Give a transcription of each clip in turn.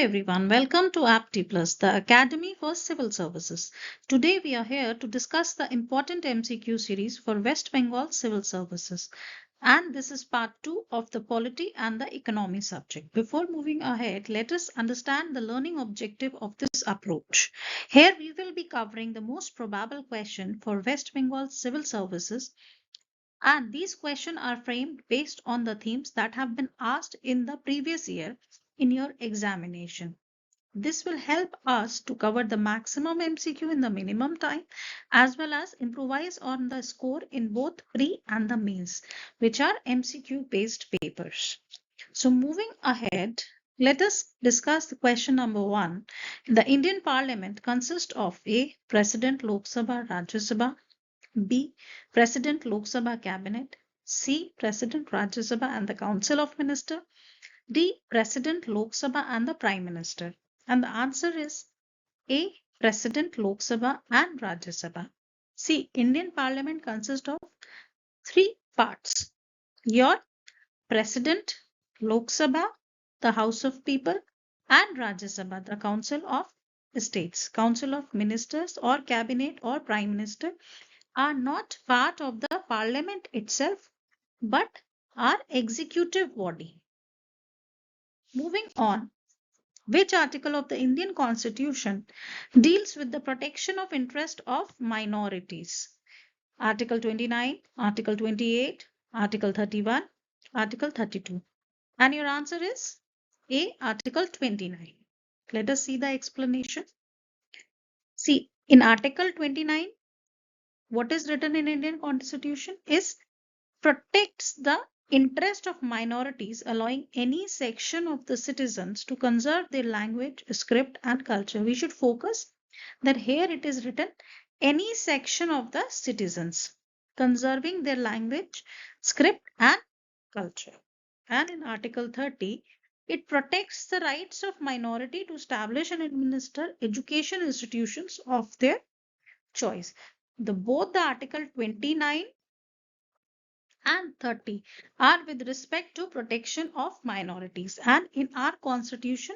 everyone, welcome to APTIPLUS, the Academy for Civil Services. Today we are here to discuss the important MCQ series for West Bengal Civil Services. And this is part 2 of the Polity and the Economy subject. Before moving ahead, let us understand the learning objective of this approach. Here we will be covering the most probable question for West Bengal Civil Services, and these questions are framed based on the themes that have been asked in the previous year in your examination. This will help us to cover the maximum MCQ in the minimum time, as well as improvise on the score in both pre and the mains, which are MCQ based papers. So moving ahead, let us discuss the question number 1. The Indian Parliament consists of A. President, Lok Sabha, Rajya Sabha; B. President, Lok Sabha Cabinet; C. President, Rajya Sabha and the Council of Ministers; D. President, Lok Sabha and the Prime Minister. And the answer is A. President, Lok Sabha and Rajya Sabha. See, Indian Parliament consists of 3 parts. Your President, Lok Sabha, the House of People, and Rajya Sabha, the Council of States. Council of Ministers or Cabinet or Prime Minister are not part of the Parliament itself, but are executive body. Moving on, which article of the Indian Constitution deals with the protection of interest of minorities? Article 29, Article 28, Article 31, Article 32. And your answer is A, Article 29. Let us see the explanation. See, in Article 29, what is written in Indian Constitution is protects the interest of minorities, allowing any section of the citizens to conserve their language, script and culture. We should focus that here it is written any section of the citizens conserving their language, script and culture. And in Article 30, it protects the rights of minority to establish and administer education institutions of their choice. Both the Article 29 and 30 are with respect to protection of minorities, and in our constitution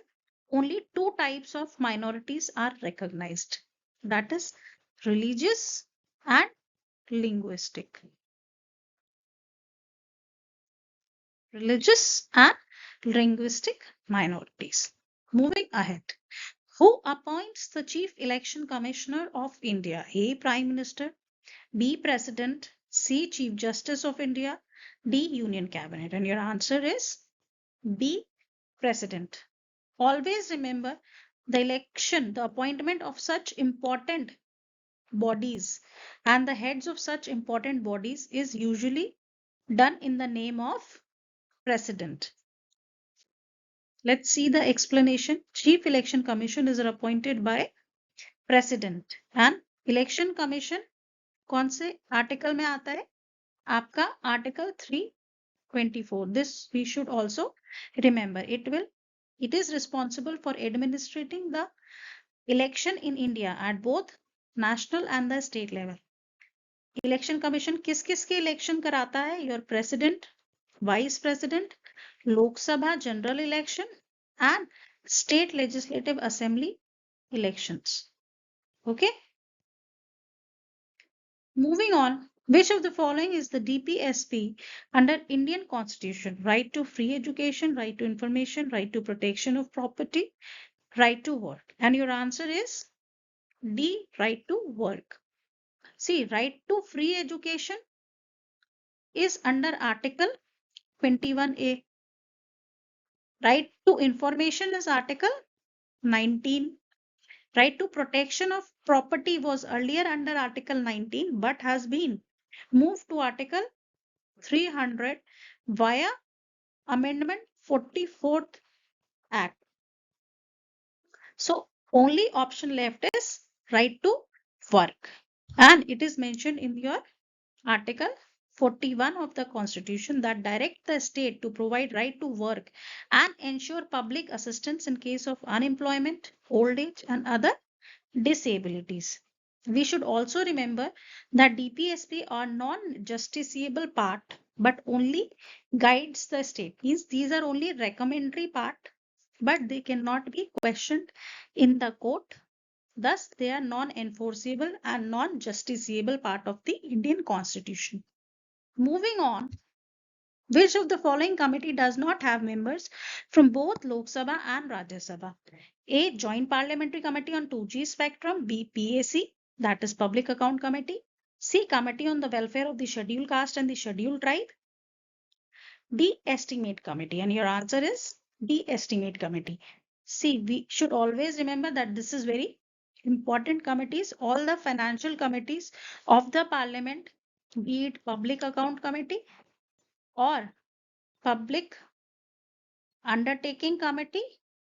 only 2 types of minorities are recognized, that is religious and linguistic. Religious and linguistic minorities. Moving ahead, who appoints the Chief Election Commissioner of India? A. Prime Minister, B. President, C. Chief Justice of India, D. Union Cabinet. And your answer is B. President. Always remember the election, the appointment of such important bodies and the heads of such important bodies is usually done in the name of President. Let's see the explanation. Chief Election Commission is appointed by President, and Election Commission कौन से article में आता है? आपका article 324. This we should also remember. It is responsible for administrating the election in India at both national and the state level. Election Commission किस किस के election कराता है? Your President, Vice President, Lok Sabha General Election and State Legislative Assembly elections. Okay. Moving on, which of the following is the DPSP under Indian Constitution? Right to free education, right to information, right to protection of property, right to work. And your answer is D, right to work. See, right to free education is under Article 21A. Right to information is Article 19. Right to protection of property was earlier under Article 19 but has been moved to Article 300 via Amendment 44th Act. So only option left is right to work, and it is mentioned in your Article 41 of the Constitution that direct the state to provide right to work and ensure public assistance in case of unemployment, old age and other disabilities. We should also remember that DPSP are non-justiciable part but only guides the state. Means these are only recommendatory part but they cannot be questioned in the court. Thus, they are non-enforceable and non-justiciable part of the Indian Constitution. Moving on, which of the following committee does not have members from both Lok Sabha and Rajya Sabha? A. Joint Parliamentary Committee on 2G Spectrum. B. PAC, that is Public Account Committee. C. Committee on the Welfare of the Scheduled Caste and the Scheduled Tribe. D. Estimate Committee. And your answer is D. Estimate Committee. See, we should always remember that this is very important committees. All the financial committees of the Parliament, be it Public Account Committee or Public Undertaking Committee,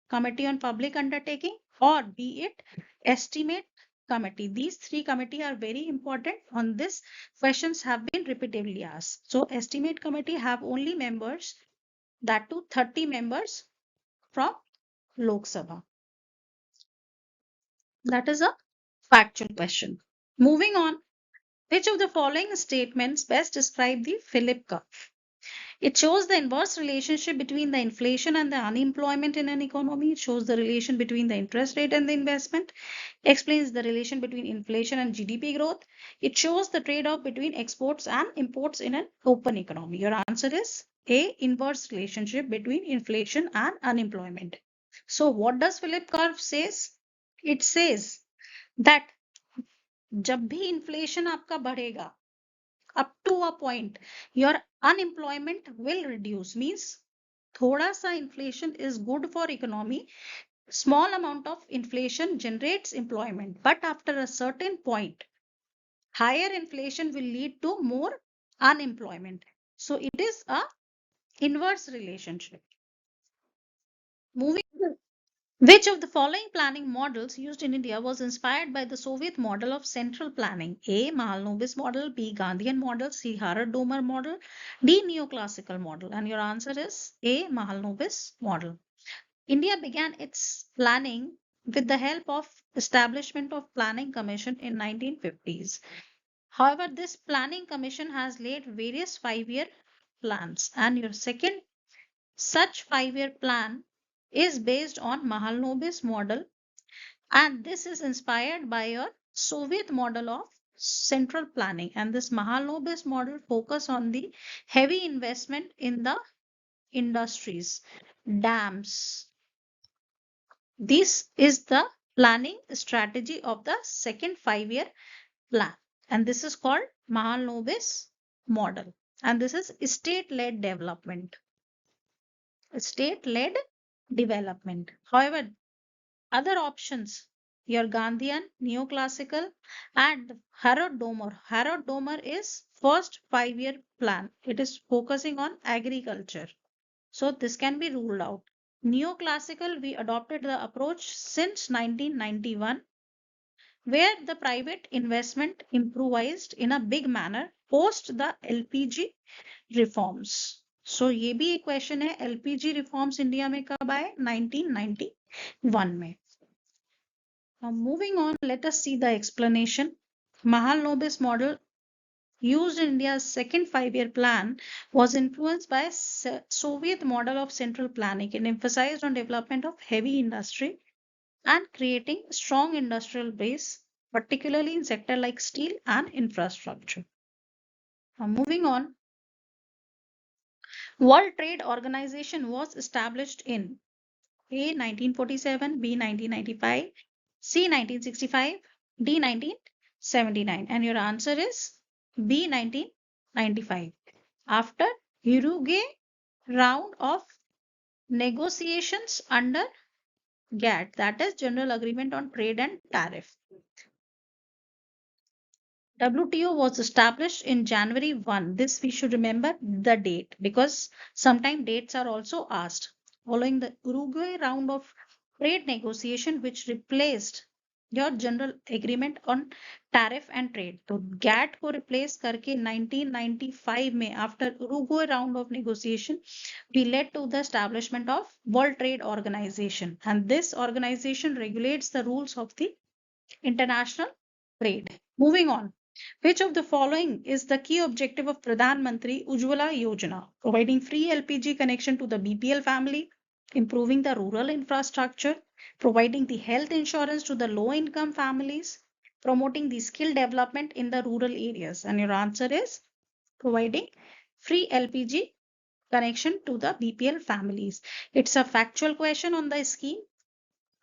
Committee on Public Undertaking, or be it Estimate Committee. These three committees are very important. On this, questions have been repeatedly asked. So, Estimate Committee have only members, that too 30 members from Lok Sabha. That is a factual question. Moving on, which of the following statements best describe the Philip curve? It shows the inverse relationship between the inflation and the unemployment in an economy. It shows the relation between the interest rate and the investment. Explains the relation between inflation and GDP growth. It shows the trade-off between exports and imports in an open economy. Your answer is A. Inverse relationship between inflation and unemployment. So what does Philip curve says? It says that जब भी inflation आपका बढ़ेगा, up to a point, your unemployment will reduce. Means thoda sa inflation is good for economy. Small amount of inflation generates employment, but after a certain point, higher inflation will lead to more unemployment. So it is a inverse relationship. Moving on. Which of the following planning models used in India was inspired by the Soviet model of central planning? A. Mahalanobis model, B. Gandhian model, C. Harrod-Domer model, D. Neoclassical model. And your answer is A. Mahalanobis model. India began its planning with the help of establishment of Planning Commission in 1950s. However, this Planning Commission has laid various 5-year plans, and your second such 5-year plan is based on Mahalanobis model, and this is inspired by a Soviet model of central planning. And this Mahalanobis model focus on the heavy investment in the industries, dams. This is the planning strategy of the second 5-year plan, and this is called Mahalanobis model. And this is state-led development. State-led development. However, other options, your Gandhian, Neoclassical, and Harrod-Domer. Harrod-Domer is first 5-year plan. It is focusing on agriculture. So this can be ruled out. Neoclassical, we adopted the approach since 1991, where the private investment improvised in a big manner post the LPG reforms. So ये भी एक question है, LPG reforms India में कब आए? 1991 में. Now moving on, let us see the explanation. Mahalanobis model used in India's second 5-year plan was influenced by Soviet model of central planning and emphasized on development of heavy industry and creating strong industrial base, particularly in sector like steel and infrastructure. Now moving on, World Trade Organization was established in A. 1947, B. 1995, C. 1965, D. 1979. And your answer is B. 1995. After Uruguay round of negotiations under GATT, that is General Agreement on Trade and Tariff. WTO was established in January 1. This we should remember the date, because sometimes dates are also asked. Following the Uruguay round of trade negotiation, which replaced your General Agreement on Tariff and Trade. तो GATT को replace करके 1995 में, after Uruguay round of negotiation, we led to the establishment of World Trade Organization, and this organization regulates the rules of the international trade. Moving on. Which of the following is the key objective of Pradhan Mantri Ujjwala Yojana? Providing free LPG connection to the BPL family, improving the rural infrastructure, providing the health insurance to the low income families, promoting the skill development in the rural areas. And your answer is providing free LPG connection to the BPL families. It's a factual question on the scheme,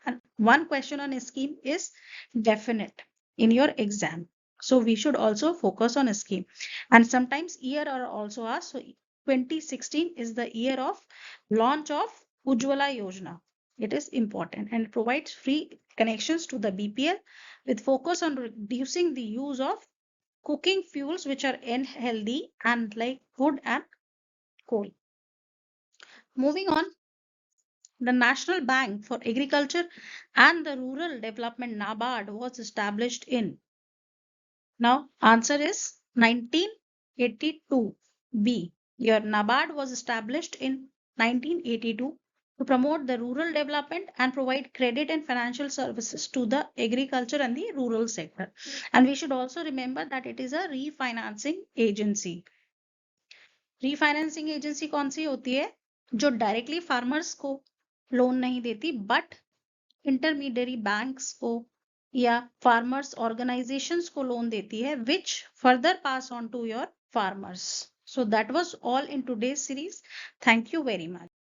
and one question on a scheme is definite in your exam. So we should also focus on a scheme. And sometimes year are also asked. So 2016 is the year of launch of Ujjwala Yojana. It is important and it provides free connections to the BPL with focus on reducing the use of cooking fuels which are unhealthy and like wood and coal. Moving on, the National Bank for Agriculture and the Rural Development NABARD was established in. Now, answer is 1982. B. Your NABARD was established in 1982 to promote the rural development and provide credit and financial services to the agriculture and the rural sector. And we should also remember that it is a refinancing agency. Refinancing agency कौन सी होती है? जो directly farmers को loan नहीं देती but intermediary banks को या farmers organisations को लोन देती है which further pass on to your farmers. So that was all in today's series. Thank you very much.